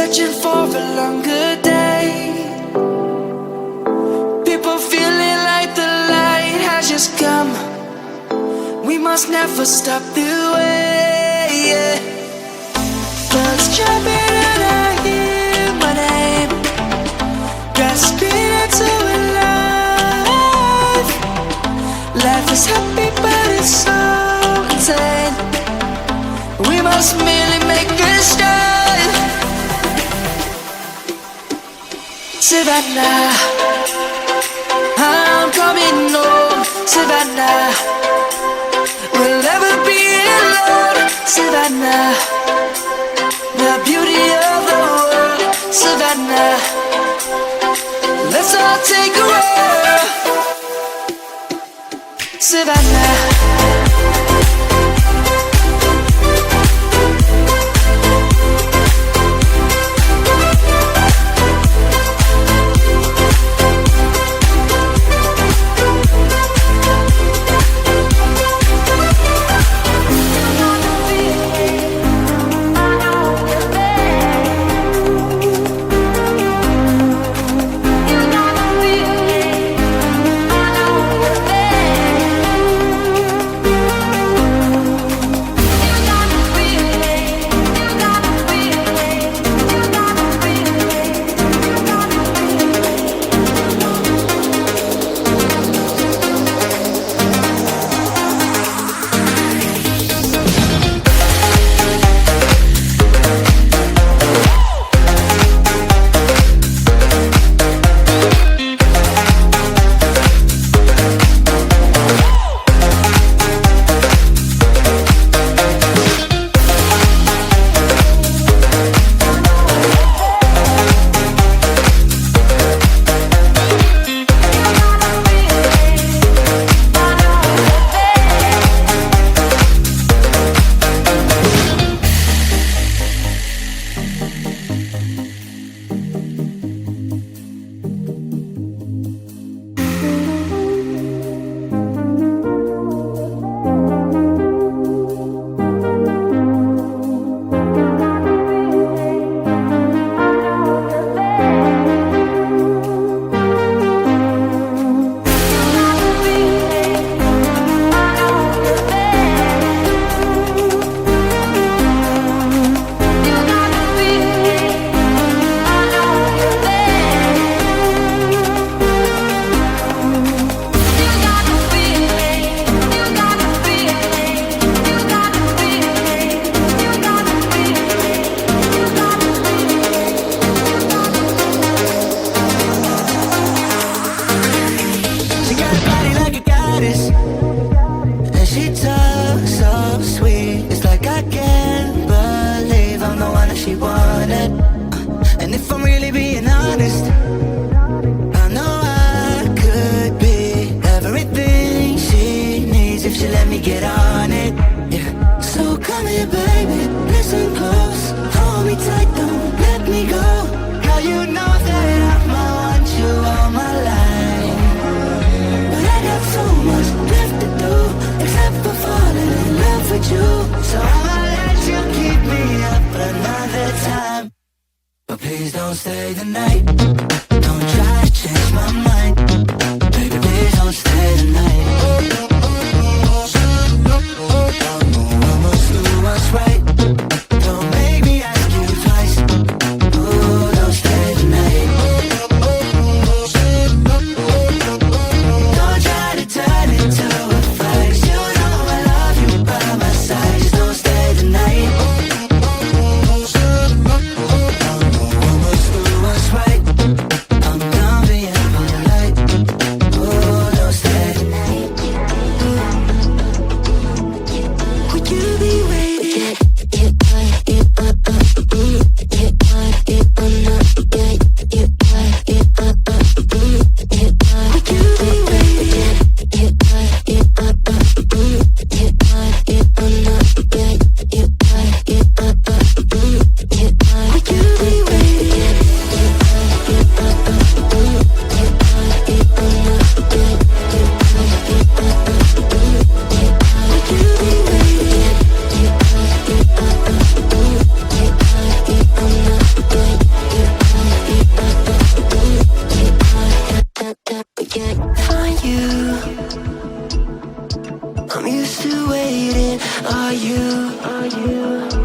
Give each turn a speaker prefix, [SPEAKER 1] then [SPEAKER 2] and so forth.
[SPEAKER 1] searching for a longer day. People feeling like the light has just come. We must never stop the way, yeah. Birds jumping and I hear my name, grasping into a life. Life is happy but it's so insane. We must merely make a start. Savannah, I'm coming home. Savannah, we'll never be alone. Savannah, the beauty of the world. Savannah, let's all take a walk. Savannah. can't find you. I'm used to waiting. Are you?